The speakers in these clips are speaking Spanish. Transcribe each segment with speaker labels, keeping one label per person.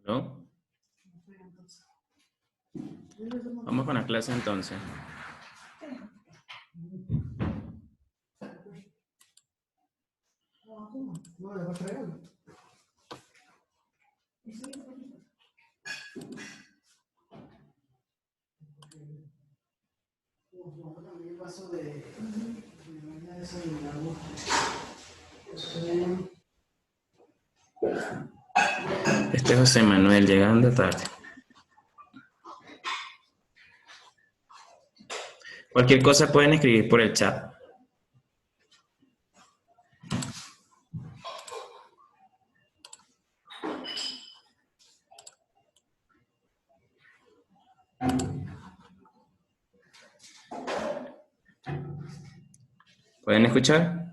Speaker 1: ¿No? Vamos con la clase entonces. Este es José Manuel llegando tarde. Cualquier cosa pueden escribir por el chat. ¿Pueden escuchar?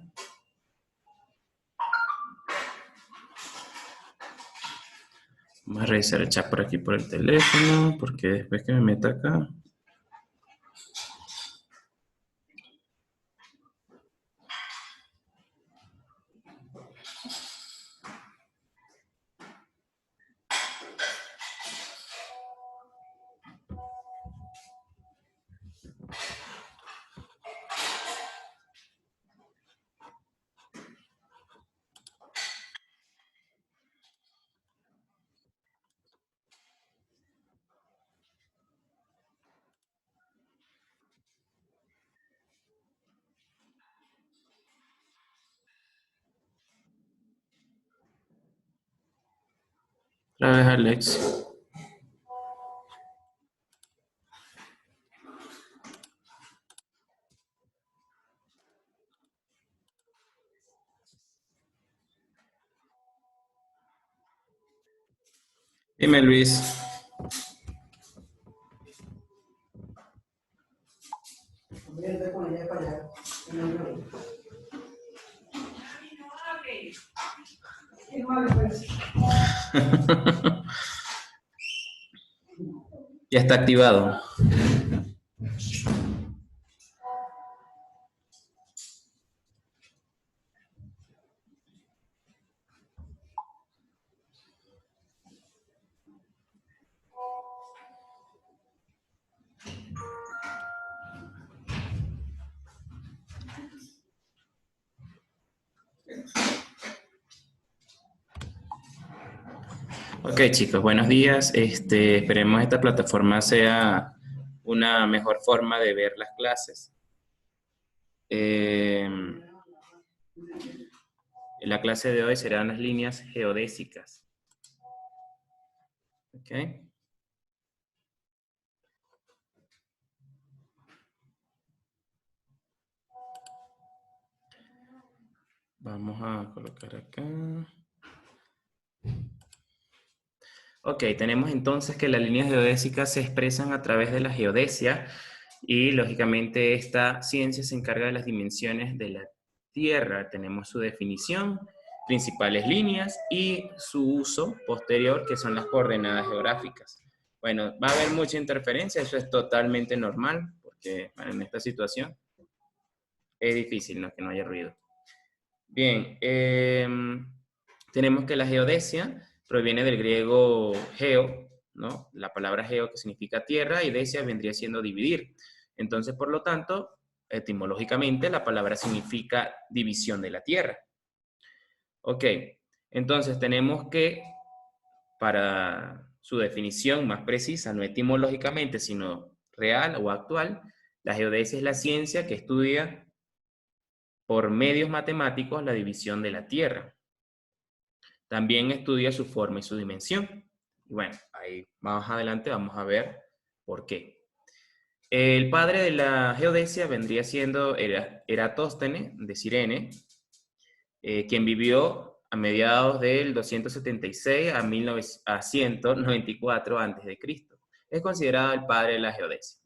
Speaker 1: Vamos a revisar el chat por aquí por el teléfono, porque después que me meta acá. Otra vez Alex. Dime Luis. Ya está activado. Ok chicos, buenos días. Esperemos esta plataforma sea una mejor forma de ver las clases. La clase de hoy serán las líneas geodésicas. Ok. Vamos a colocar acá. Ok, tenemos entonces que las líneas geodésicas se expresan a través de la geodesia y lógicamente esta ciencia se encarga de las dimensiones de la Tierra. Tenemos su definición, principales líneas y su uso posterior, que son las coordenadas geográficas. Bueno, va a haber mucha interferencia, eso es totalmente normal, porque bueno, en esta situación es difícil, ¿no? Que no haya ruido. Bien, tenemos que la geodesia proviene del griego geo, ¿no? La palabra geo que significa tierra y desia vendría siendo dividir. Entonces, por lo tanto, etimológicamente la palabra significa división de la tierra. Ok, entonces tenemos que, para su definición más precisa, no etimológicamente, sino real o actual, la geodesia es la ciencia que estudia por medios matemáticos la división de la Tierra. También estudia su forma y su dimensión. Bueno, ahí más adelante vamos a ver por qué. El padre de la geodesia vendría siendo Eratóstenes de Cirene, quien vivió a mediados del 276 a 194 a.C. Es considerado el padre de la geodesia.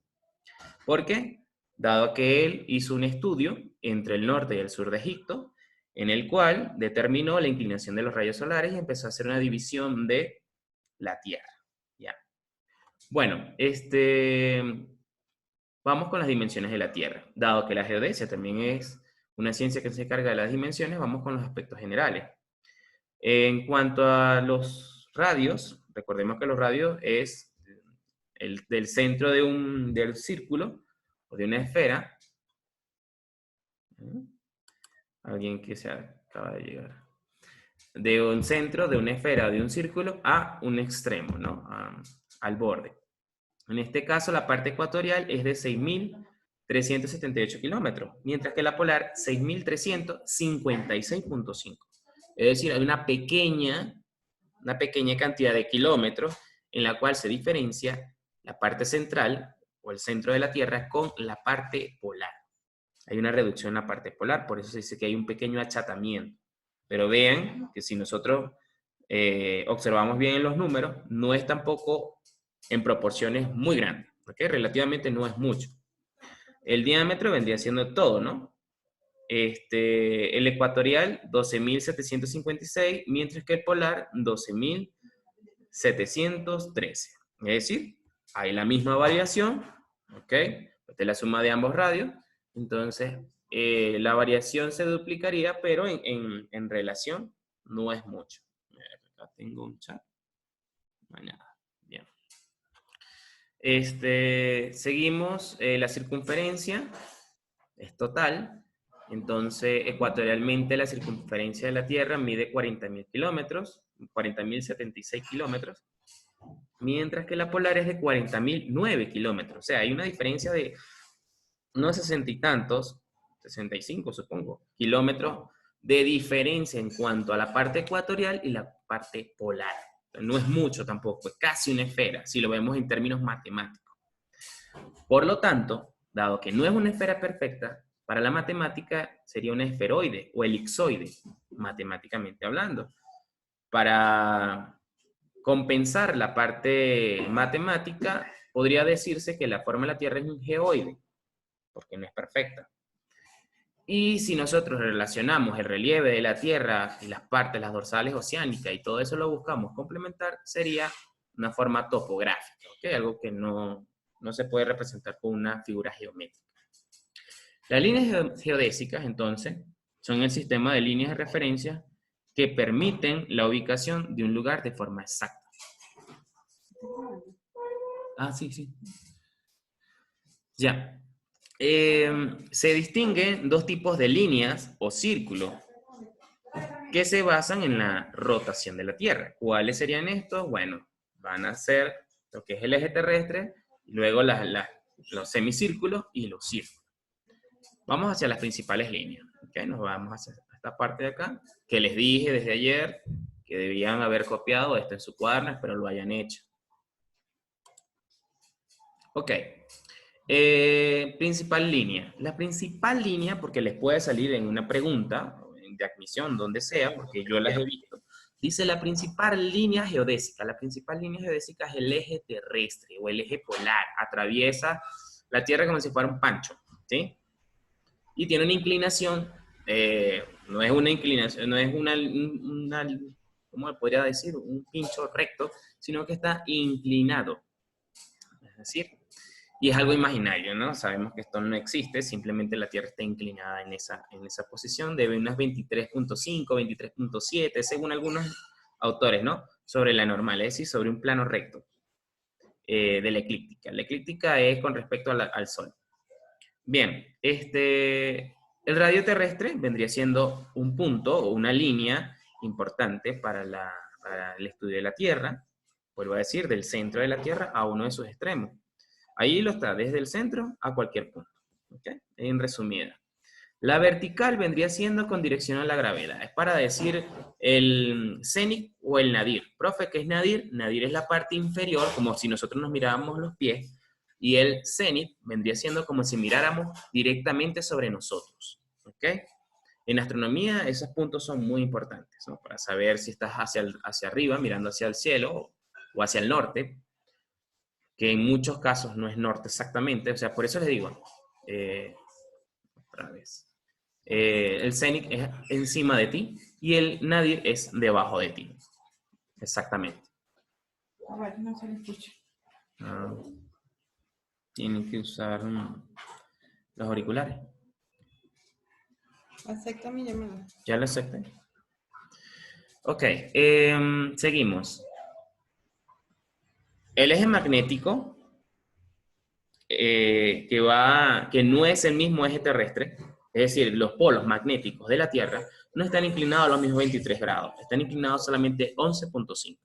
Speaker 1: ¿Por qué? dado que él hizo un estudio entre el norte y el sur de Egipto, en el cual determinó la inclinación de los rayos solares y empezó a hacer una división de la Tierra. ¿Ya? Bueno, vamos con las dimensiones de la Tierra. Dado que la geodesia también es una ciencia que se encarga de las dimensiones, vamos con los aspectos generales. En cuanto a los radios, recordemos que los radios es del centro del círculo o de una esfera. Alguien que se acaba de llegar. De un centro, de una esfera, de un círculo a un extremo, ¿no? Al borde. En este caso, la parte ecuatorial es de 6.378 kilómetros, mientras que la polar 6.356.5. Es decir, hay una pequeña cantidad de kilómetros en la cual se diferencia la parte central o el centro de la Tierra con la parte polar. Hay una reducción en la parte polar, por eso se dice que hay un pequeño achatamiento. Pero vean que si nosotros observamos bien en los números, no es tampoco en proporciones muy grandes, ¿ok? Relativamente no es mucho. El diámetro vendría siendo todo, ¿no? El ecuatorial, 12.756, mientras que el polar, 12.713. Es decir, hay la misma variación, ¿ok? Esta es la suma de ambos radios. Entonces, la variación se duplicaría, pero en relación no es mucho. Acá tengo un chat. Nada. Bien. Seguimos, la circunferencia es total. Entonces, ecuatorialmente la circunferencia de la Tierra mide 40.000 kilómetros, 40.076 kilómetros, mientras que la polar es de 40.009 kilómetros. O sea, hay una diferencia de unos 60 y tantos, 65 supongo, kilómetros de diferencia en cuanto a la parte ecuatorial y la parte polar. No es mucho tampoco, es casi una esfera, si lo vemos en términos matemáticos. Por lo tanto, dado que no es una esfera perfecta, para la matemática sería un esferoide o elipsoide, matemáticamente hablando. Para compensar la parte matemática, podría decirse que la forma de la Tierra es un geoide, porque no es perfecta. Y si nosotros relacionamos el relieve de la Tierra y las partes, las dorsales oceánicas y todo eso lo buscamos complementar, sería una forma topográfica, ¿okay? Algo que no se puede representar con una figura geométrica. Las líneas geodésicas, entonces, son el sistema de líneas de referencia que permiten la ubicación de un lugar de forma exacta. Ah, sí, sí. Ya. Se distinguen dos tipos de líneas o círculos que se basan en la rotación de la Tierra. ¿Cuáles serían estos? Bueno, van a ser lo que es el eje terrestre, y luego los semicírculos y los círculos. Vamos hacia las principales líneas. ¿Okay? Nos vamos hacia esta parte de acá, que les dije desde ayer que debían haber copiado esto en su cuaderno, espero lo hayan hecho. Ok. Principal línea. La principal línea, porque les puede salir en una pregunta de admisión, donde sea, porque yo las he visto, dice la principal línea geodésica. La principal línea geodésica es el eje terrestre o el eje polar. Atraviesa la Tierra como si fuera un pancho, ¿sí? Y tiene una inclinación, no es una inclinación, no es una ¿cómo podría decir? Un pincho recto, sino que está inclinado. Es decir, y es algo imaginario, ¿no? Sabemos que esto no existe, simplemente la Tierra está inclinada en esa posición de unas 23.5, 23.7, según algunos autores, ¿no? Sobre la normal, es decir, sobre un plano recto de la eclíptica. La eclíptica es con respecto al Sol. Bien, el radio terrestre vendría siendo un punto o una línea importante para el estudio de la Tierra, vuelvo a decir, del centro de la Tierra a uno de sus extremos. Ahí lo está, desde el centro a cualquier punto. ¿Okay? En resumida. La vertical vendría siendo con dirección a la gravedad. Es para decir el cenit o el nadir. Profe, ¿qué es nadir? Nadir es la parte inferior, como si nosotros nos miráramos los pies. Y el cenit vendría siendo como si miráramos directamente sobre nosotros. ¿Ok? En astronomía esos puntos son muy importantes, ¿no? Para saber si estás hacia arriba, mirando hacia el cielo o hacia el norte, que en muchos casos no es norte exactamente. O sea, por eso les digo, Otra vez. El cenit es encima de ti y el nadir es debajo de ti. Exactamente.
Speaker 2: A ver, no se le escucha.
Speaker 1: Tienen que usar los auriculares.
Speaker 2: Acepta mi llamada.
Speaker 1: ¿Ya lo acepté? Ok, seguimos. El eje magnético, que no es el mismo eje terrestre, es decir, los polos magnéticos de la Tierra, no están inclinados a los mismos 23 grados, están inclinados solamente 11.5.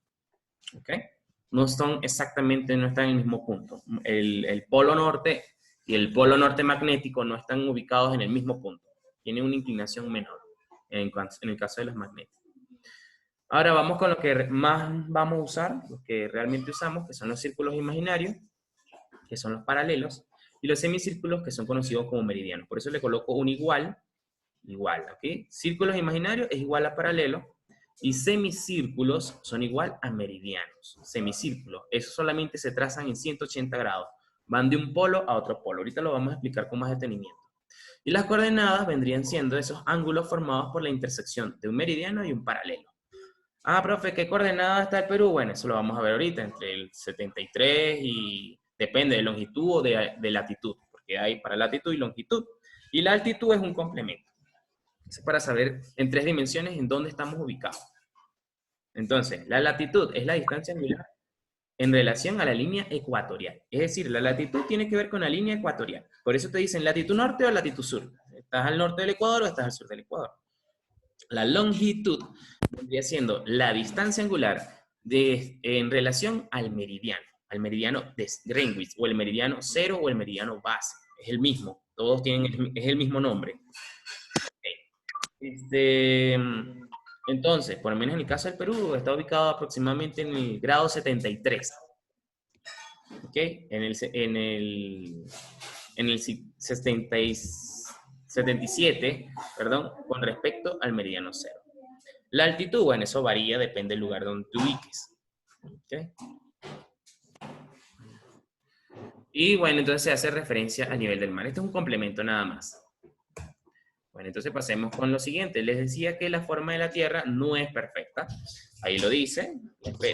Speaker 1: ¿Ok? No están exactamente, no están en el mismo punto. El polo norte y el polo norte magnético no están ubicados en el mismo punto. Tienen una inclinación menor en el caso de los magnéticos. Ahora vamos con lo que más vamos a usar, los que realmente usamos, que son los círculos imaginarios, que son los paralelos, y los semicírculos, que son conocidos como meridianos. Por eso le coloco un igual, ¿ok? Círculos imaginarios es igual a paralelo, y semicírculos son igual a meridianos. Semicírculos, esos solamente se trazan en 180 grados. Van de un polo a otro polo. Ahorita lo vamos a explicar con más detenimiento. Y las coordenadas vendrían siendo esos ángulos formados por la intersección de un meridiano y un paralelo. Ah, profe, ¿qué coordenada está el Perú? Bueno, eso lo vamos a ver ahorita, entre el 73 y depende de longitud o de latitud, porque hay para latitud y longitud. Y la altitud es un complemento. Eso es para saber en 3 dimensiones en dónde estamos ubicados. Entonces, la latitud es la distancia angular en relación a la línea ecuatorial. Es decir, la latitud tiene que ver con la línea ecuatorial. Por eso te dicen latitud norte o latitud sur. ¿Estás al norte del Ecuador o estás al sur del Ecuador? La longitud vendría siendo la distancia angular en relación al meridiano de Greenwich, o el meridiano cero o el meridiano base. Es el mismo, todos tienen es el mismo nombre. Entonces, por lo menos en el caso del Perú, está ubicado aproximadamente en el grado 73. ¿Ok? En el 77, perdón, con respecto al meridiano cero. La altitud, bueno, eso varía, depende del lugar donde te ubiques. ¿Okay? Y bueno, entonces se hace referencia a nivel del mar. Esto es un complemento nada más. Bueno, entonces pasemos con lo siguiente. Les decía que la forma de la Tierra no es perfecta. Ahí lo dice,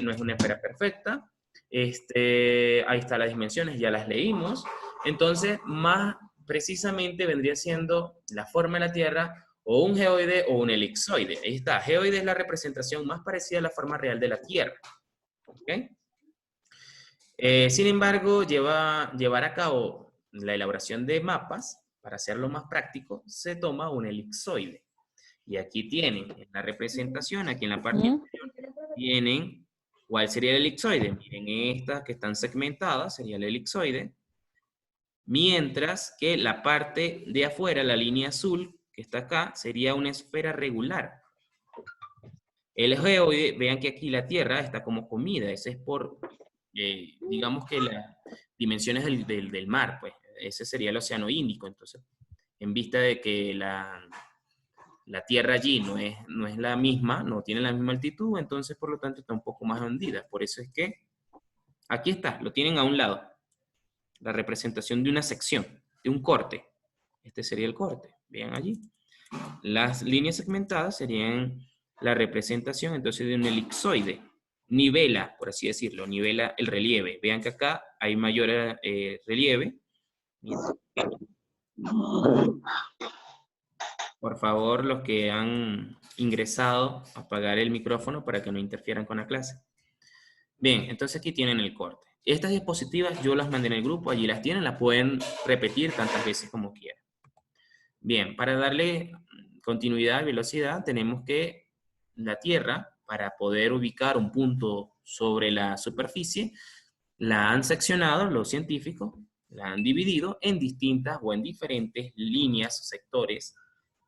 Speaker 1: no es una esfera perfecta. Ahí están las dimensiones, ya las leímos. Entonces, más precisamente vendría siendo la forma de la Tierra o un geoide o un elipsoide. Ahí está, geoide es la representación más parecida a la forma real de la Tierra. ¿Okay? Sin embargo, llevar a cabo la elaboración de mapas, para hacerlo más práctico, se toma un elipsoide. Y aquí tienen en la representación, aquí en la parte inferior, tienen cuál sería el elipsoide. Miren, estas que están segmentadas sería el elipsoide. Mientras que la parte de afuera, la línea azul que está acá, sería una esfera regular. El geoide, vean que aquí la Tierra está como comida. Ese es por, digamos que las dimensiones del mar, pues. Ese sería el océano Índico. Entonces, en vista de que la Tierra allí no es la misma, no tiene la misma altitud, entonces por lo tanto está un poco más hundida. Por eso es que aquí está, lo tienen a un lado. La representación de una sección, de un corte. Este sería el corte, vean allí. Las líneas segmentadas serían la representación entonces de un elipsoide. Nivela, por así decirlo, nivela el relieve. Vean que acá hay mayor relieve. Por favor, los que han ingresado, apagar el micrófono para que no interfieran con la clase. Bien, entonces aquí tienen el corte. Estas diapositivas yo las mandé en el grupo, allí las tienen, las pueden repetir tantas veces como quieran. Bien, para darle continuidad y velocidad, tenemos que la Tierra, para poder ubicar un punto sobre la superficie, la han seccionado los científicos, la han dividido en distintas o en diferentes líneas o sectores,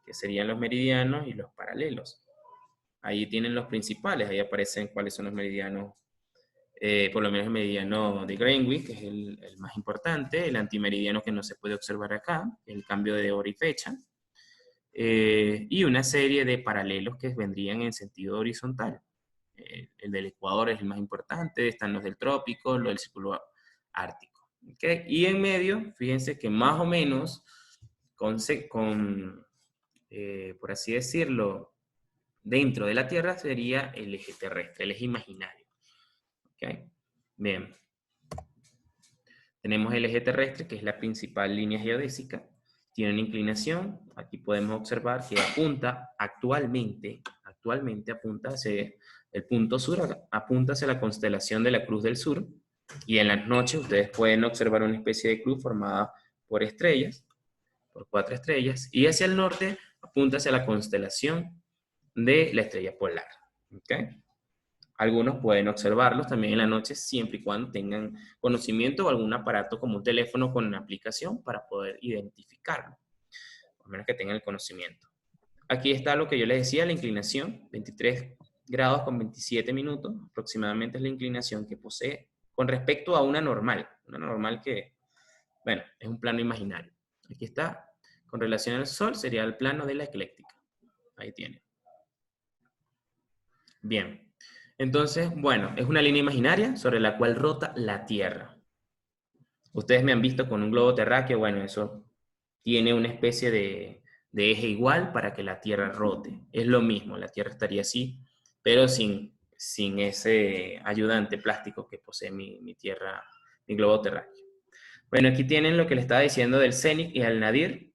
Speaker 1: que serían los meridianos y los paralelos. Ahí tienen los principales, ahí aparecen cuáles son los meridianos, por lo menos el meridiano de Greenwich, que es el más importante, el antimeridiano que no se puede observar acá, el cambio de hora y fecha, y una serie de paralelos que vendrían en sentido horizontal. El del Ecuador es el más importante, están los del trópico, los del círculo ártico. ¿Ok? Y en medio, fíjense que más o menos, por así decirlo, dentro de la Tierra sería el eje terrestre, el eje imaginario. ¿Ok? Bien. Tenemos el eje terrestre, que es la principal línea geodésica. Tiene una inclinación. Aquí podemos observar que apunta actualmente apunta hacia el punto sur, apunta hacia la constelación de la Cruz del Sur. Y en las noches ustedes pueden observar una especie de cruz formada por estrellas, por 4 estrellas. Y hacia el norte apunta hacia la constelación de la estrella polar. ¿Ok? Algunos pueden observarlos también en la noche siempre y cuando tengan conocimiento o algún aparato como un teléfono con una aplicación para poder identificarlo, a menos que tengan el conocimiento. Aquí está lo que yo les decía, la inclinación, 23 grados con 27 minutos, aproximadamente es la inclinación que posee con respecto a una normal que, bueno, es un plano imaginario. Aquí está, con relación al Sol sería el plano de la eclíptica. Ahí tiene. Bien. Entonces, bueno, es una línea imaginaria sobre la cual rota la Tierra. Ustedes me han visto con un globo terráqueo, bueno, eso tiene una especie de eje igual para que la Tierra rote. Es lo mismo, la Tierra estaría así, pero sin ese ayudante plástico que posee mi Tierra, mi globo terráqueo. Bueno, aquí tienen lo que le estaba diciendo del cenit y al nadir.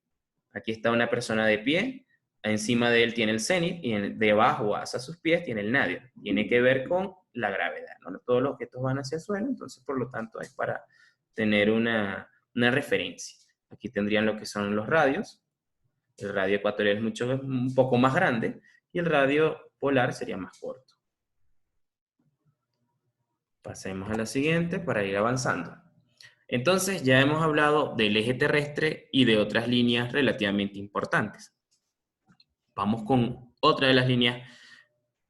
Speaker 1: Aquí está una persona de pie, encima de él tiene el cenit y debajo, hacia sus pies, tiene el nadir. Tiene que ver con la gravedad, ¿no? Todos los objetos van hacia el suelo, entonces por lo tanto es para tener una referencia. Aquí tendrían lo que son los radios. El radio ecuatorial es un poco más grande y el radio polar sería más corto. Pasemos a la siguiente para ir avanzando. Entonces ya hemos hablado del eje terrestre y de otras líneas relativamente importantes. Vamos con otra de las líneas,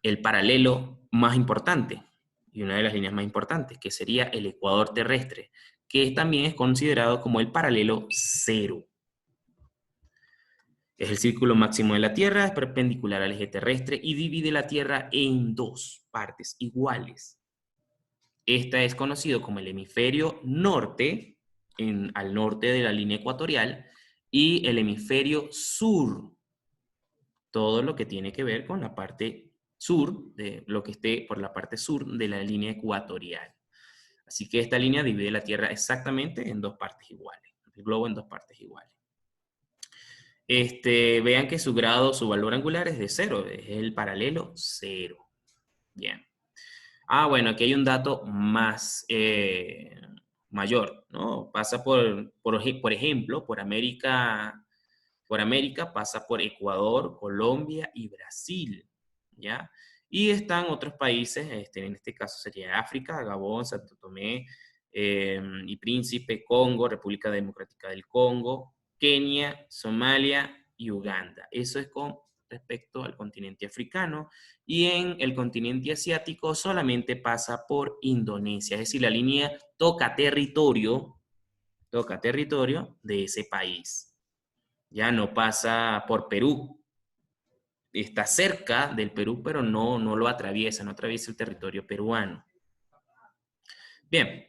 Speaker 1: el paralelo más importante, y una de las líneas más importantes, que sería el ecuador terrestre, que también es considerado como el paralelo cero. Es el círculo máximo de la Tierra, es perpendicular al eje terrestre y divide la Tierra en dos partes iguales. Esta es conocido como el hemisferio norte, al norte de la línea ecuatorial, y el hemisferio sur, todo lo que tiene que ver con la parte sur, de lo que esté por la parte sur de la línea ecuatorial. Así que esta línea divide la Tierra exactamente en dos partes iguales, el globo en dos partes iguales. Vean que su grado, su valor angular es de 0, es el paralelo 0. Bien. Bueno, aquí hay un dato más mayor, ¿no? Pasa por ejemplo, por América pasa por Ecuador, Colombia y Brasil, ¿ya? Y están otros países, en este caso sería África, Gabón, Santo Tomé y Príncipe, Congo, República Democrática del Congo, Kenia, Somalia y Uganda. Eso es con respecto al continente africano, y en el continente asiático solamente pasa por Indonesia, es decir, la línea toca territorio de ese país. Ya no pasa por Perú, está cerca del Perú, pero no lo atraviesa, no atraviesa el territorio peruano. Bien,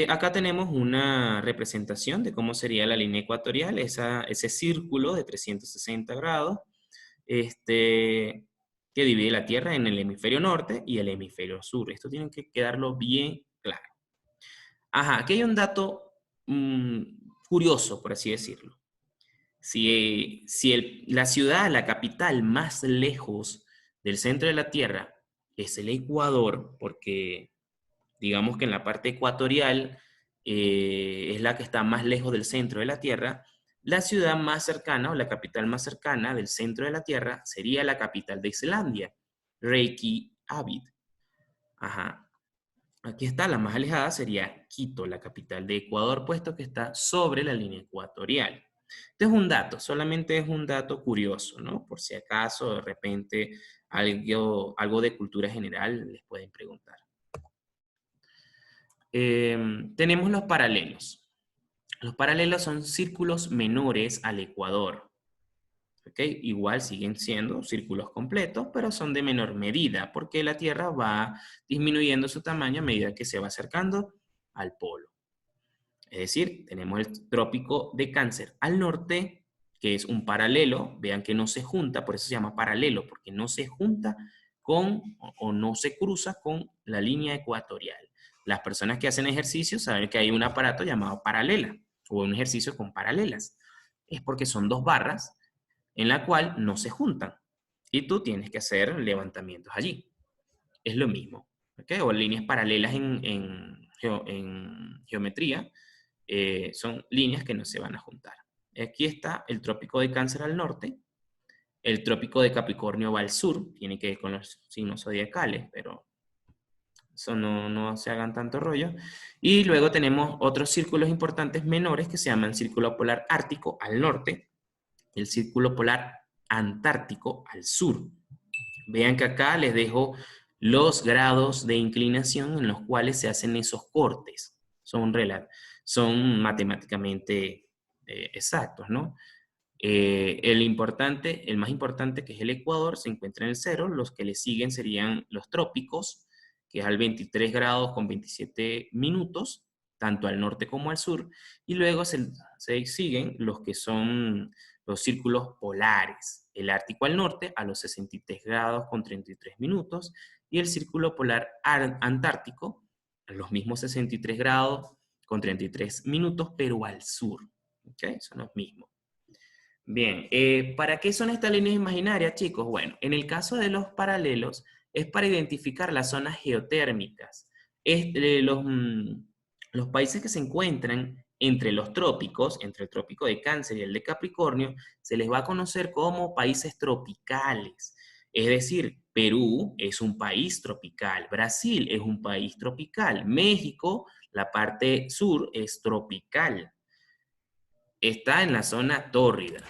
Speaker 1: acá tenemos una representación de cómo sería la línea ecuatorial, ese círculo de 360 grados, que divide la Tierra en el hemisferio norte y el hemisferio sur. Esto tiene que quedarlo bien claro. Ajá, aquí hay un dato curioso, por así decirlo. Si la ciudad, la capital más lejos del centro de la Tierra es el Ecuador, porque digamos que en la parte ecuatorial es la que está más lejos del centro de la Tierra, la ciudad más cercana o la capital más cercana del centro de la Tierra sería la capital de Islandia, Reykjavik. Ajá. Aquí está, la más alejada sería Quito, la capital de Ecuador, puesto que está sobre la línea ecuatorial. Este es un dato, solamente es un dato curioso, ¿no? Por si acaso de repente algo de cultura general les pueden preguntar. Tenemos los paralelos. Los paralelos son círculos menores al ecuador. ¿Okay? Igual siguen siendo círculos completos, pero son de menor medida, porque la Tierra va disminuyendo su tamaño a medida que se va acercando al polo. Es decir, tenemos el trópico de Cáncer al norte, que es un paralelo. Vean que no se junta, por eso se llama paralelo, porque no se junta con o no se cruza con la línea ecuatorial. Las personas que hacen ejercicio saben que hay un aparato llamado paralela, o un ejercicio con paralelas. Es porque son dos barras en la cual no se juntan. Y tú tienes que hacer levantamientos allí. Es lo mismo. ¿Okay? O líneas paralelas en geometría son líneas que no se van a juntar. Aquí está el trópico de Cáncer al norte. El trópico de Capricornio va al sur. Tiene que ver con los signos zodiacales, pero eso no se hagan tanto rollo. Y luego tenemos otros círculos importantes menores que se llaman círculo polar ártico al norte, el círculo polar antártico al sur. Vean que acá les dejo los grados de inclinación en los cuales se hacen esos cortes. Son matemáticamente exactos, ¿no? El más importante, que es el Ecuador, se encuentra en el 0. Los que le siguen serían los trópicos, que es al 23 grados con 27 minutos, tanto al norte como al sur. Y luego se siguen los que son los círculos polares. El Ártico al norte a los 63 grados con 33 minutos y el círculo polar antártico a los mismos 63 grados con 33 minutos, pero al sur. ¿Okay? Son los mismos. Bien, ¿para qué son estas líneas imaginarias, chicos? Bueno, en el caso de los paralelos es para identificar las zonas geotérmicas. Los países que se encuentran entre los trópicos, entre el trópico de Cáncer y el de Capricornio, se les va a conocer como países tropicales. Es decir, Perú es un país tropical, Brasil es un país tropical, México, la parte sur, es tropical. Está en la zona tórrida.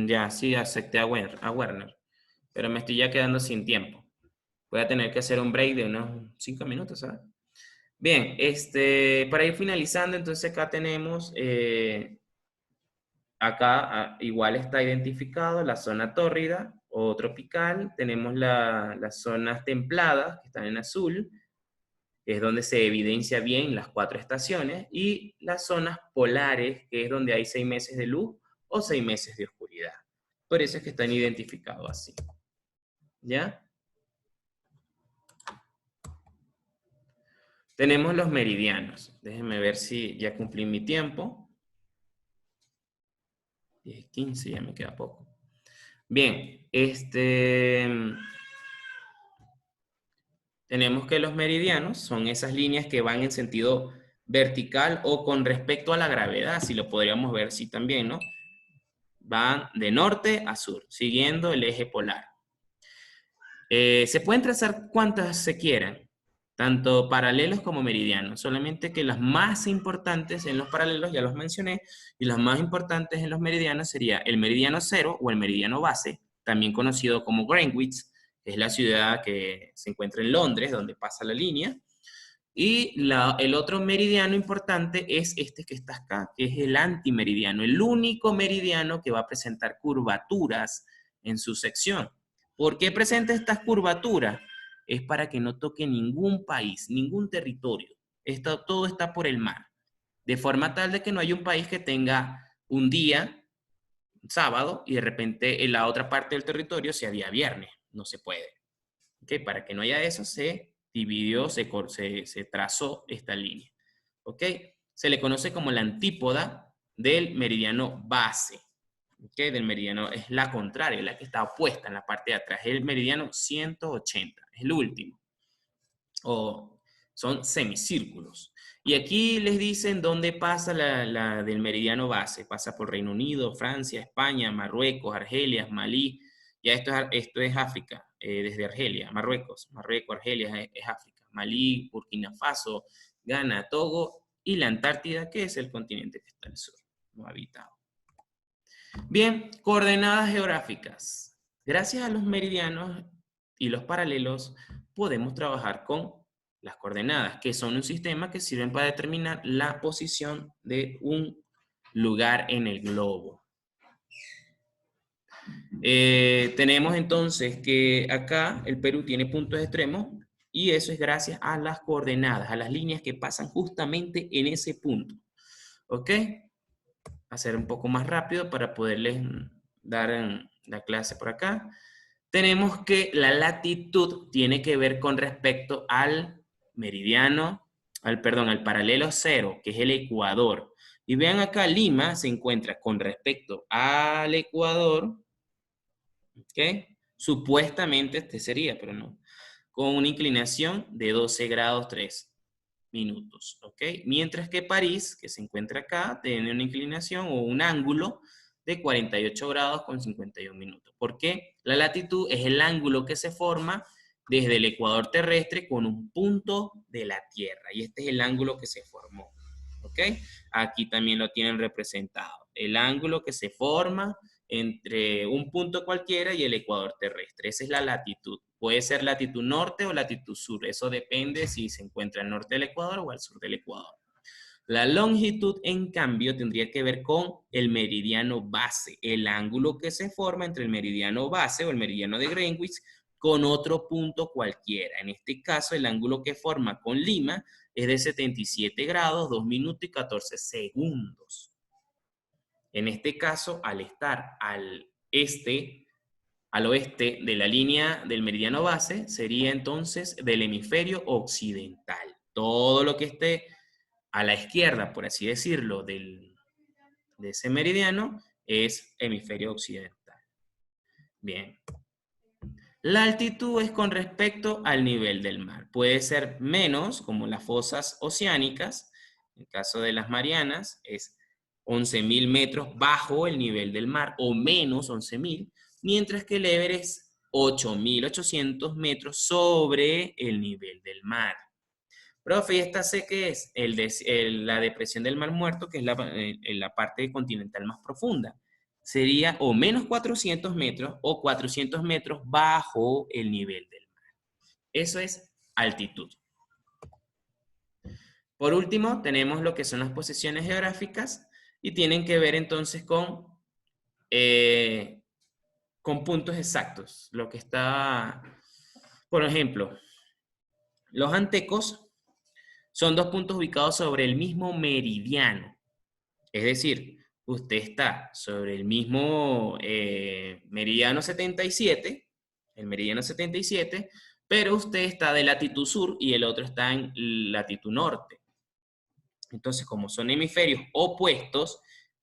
Speaker 1: Ya, sí, acepté a Werner, pero me estoy ya quedando sin tiempo. Voy a tener que hacer un break de unos 5 minutos, ¿sabes? Bien, para ir finalizando, entonces acá tenemos, igual está identificado la zona tórrida o tropical, tenemos las zonas templadas que están en azul, que es donde se evidencia bien las 4 estaciones, y las zonas polares, que es donde hay 6 meses de luz o 6 meses de oscuridad. Por eso es que están identificados así. ¿Ya? Tenemos los meridianos. Déjenme ver si ya cumplí mi tiempo. 10:15, ya me queda poco. Bien, tenemos que los meridianos son esas líneas que van en sentido vertical o con respecto a la gravedad, si lo podríamos ver así también, ¿no? Van de norte a sur, siguiendo el eje polar. Se pueden trazar cuantas se quieran, tanto paralelos como meridianos, solamente que las más importantes en los paralelos ya los mencioné, y las más importantes en los meridianos sería el meridiano cero o el meridiano base, también conocido como Greenwich, que es la ciudad que se encuentra en Londres, donde pasa la línea, y el otro meridiano importante es este que está acá, que es el antimeridiano, el único meridiano que va a presentar curvaturas en su sección. ¿Por qué presenta estas curvaturas? Es para que no toque ningún país, ningún territorio. Todo está por el mar. De forma tal de que no haya un país que tenga un día, sábado, y de repente en la otra parte del territorio sea día viernes. No se puede. ¿Okay? Para que no haya eso, se dividió, se trazó esta línea. ¿Ok? Se le conoce como la antípoda del meridiano base. ¿Okay? Del meridiano es la contraria, la que está opuesta en la parte de atrás. Es el meridiano 180, es el último. Son semicírculos. Y aquí les dicen dónde pasa la del meridiano base. Pasa por Reino Unido, Francia, España, Marruecos, Argelia, Malí. Ya esto es África, desde Argelia, Marruecos, Argelia es África. Malí, Burkina Faso, Ghana, Togo y la Antártida, que es el continente que está al sur, no habitado. Bien, coordenadas geográficas. Gracias a los meridianos y los paralelos podemos trabajar con las coordenadas, que son un sistema que sirven para determinar la posición de un lugar en el globo. Tenemos entonces que acá el Perú tiene puntos extremos y eso es gracias a las coordenadas, a las líneas que pasan justamente en ese punto. ¿Ok? Hacer un poco más rápido para poderles dar la clase por acá. Tenemos que la latitud tiene que ver con respecto al meridiano, al paralelo cero, que es el ecuador. Y vean acá, Lima se encuentra con respecto al ecuador, ¿ok? Supuestamente este sería, pero no, con una inclinación de 12 grados 3 minutos, ¿ok? Mientras que París, que se encuentra acá, tiene una inclinación o un ángulo de 48 grados con 51 minutos. ¿Por qué? La latitud es el ángulo que se forma desde el ecuador terrestre con un punto de la Tierra. Y este es el ángulo que se formó, ¿ok? Aquí también lo tienen representado. El ángulo que se forma entre un punto cualquiera y el ecuador terrestre. Esa es la latitud. Puede ser latitud norte o latitud sur. Eso depende si se encuentra al norte del ecuador o al sur del ecuador. La longitud, en cambio, tendría que ver con el meridiano base, el ángulo que se forma entre el meridiano base o el meridiano de Greenwich con otro punto cualquiera. En este caso, el ángulo que forma con Lima es de 77 grados, 2 minutos y 14 segundos. En este caso, al estar al oeste de la línea del meridiano base, sería entonces del hemisferio occidental. Todo lo que esté a la izquierda, por así decirlo, de ese meridiano, es hemisferio occidental. Bien. La altitud es con respecto al nivel del mar. Puede ser menos, como las fosas oceánicas, en el caso de las Marianas, es 11.000 metros bajo el nivel del mar, o menos 11.000, mientras que el Everest es 8.800 metros sobre el nivel del mar. Profe, ¿y esta sé qué es? La depresión del Mar Muerto, que es la parte continental más profunda. Sería o menos 400 metros o 400 metros bajo el nivel del mar. Eso es altitud. Por último, tenemos lo que son las posiciones geográficas y tienen que ver entonces con puntos exactos. Lo que está, por ejemplo, los antecos son dos puntos ubicados sobre el mismo meridiano. Es decir, usted está sobre el mismo meridiano 77, el meridiano 77, pero usted está de latitud sur y el otro está en latitud norte. Entonces, como son hemisferios opuestos,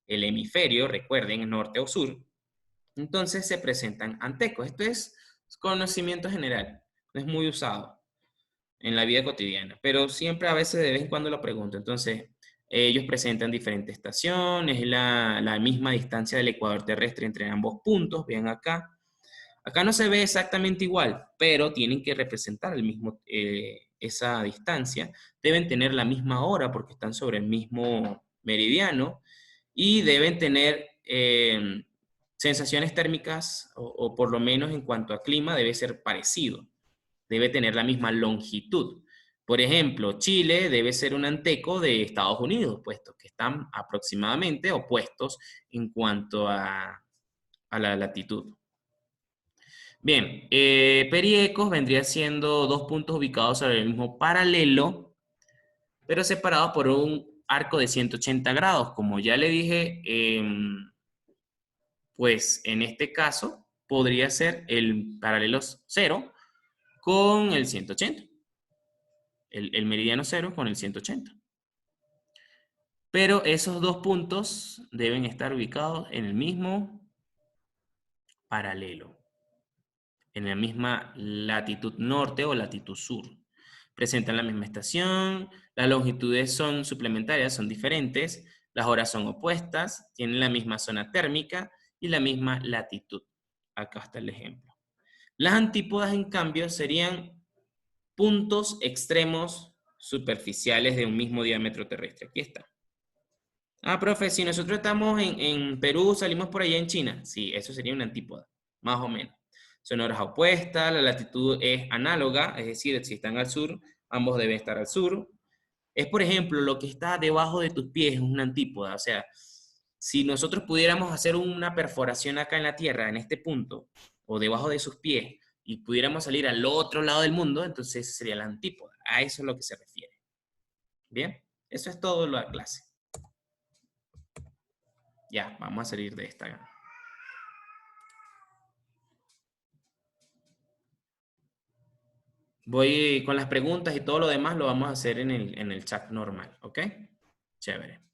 Speaker 1: el hemisferio, recuerden, norte o sur, entonces se presentan antecos. Esto es conocimiento general, no es muy usado en la vida cotidiana, pero siempre a veces de vez en cuando lo pregunto. Entonces, ellos presentan diferentes estaciones, la misma distancia del ecuador terrestre entre ambos puntos, vean acá. Acá no se ve exactamente igual, pero tienen que representar esa distancia. Deben tener la misma hora porque están sobre el mismo meridiano y deben tener sensaciones térmicas o por lo menos en cuanto a clima debe ser parecido. Debe tener la misma longitud. Por ejemplo, Chile debe ser un anteco de Estados Unidos, puesto que están aproximadamente opuestos en cuanto a la latitud. Bien, Periecos vendría siendo dos puntos ubicados sobre el mismo paralelo, pero separados por un arco de 180 grados. Como ya le dije, pues en este caso podría ser el paralelo 0 con el 180. El meridiano 0 con el 180. Pero esos dos puntos deben estar ubicados en el mismo paralelo, en la misma latitud norte o latitud sur. Presentan la misma estación, las longitudes son suplementarias, son diferentes, las horas son opuestas, tienen la misma zona térmica y la misma latitud. Acá está el ejemplo. Las antípodas, en cambio, serían puntos extremos superficiales de un mismo diámetro terrestre. Aquí está. Ah, profe, si nosotros estamos en Perú, salimos por allá en China. Sí, eso sería una antípoda, más o menos. Son horas opuestas, la latitud es análoga, es decir, si están al sur, ambos deben estar al sur. Es, por ejemplo, lo que está debajo de tus pies es una antípoda, o sea, Si nosotros pudiéramos hacer una perforación acá en la Tierra, en este punto, o debajo de sus pies, y pudiéramos salir al otro lado del mundo, entonces ese sería la antípoda. A eso es lo que se refiere. Bien, eso es todo la clase. Ya, vamos a salir de esta. Voy con las preguntas y todo lo demás lo vamos a hacer en el chat normal, ¿ok? Chévere.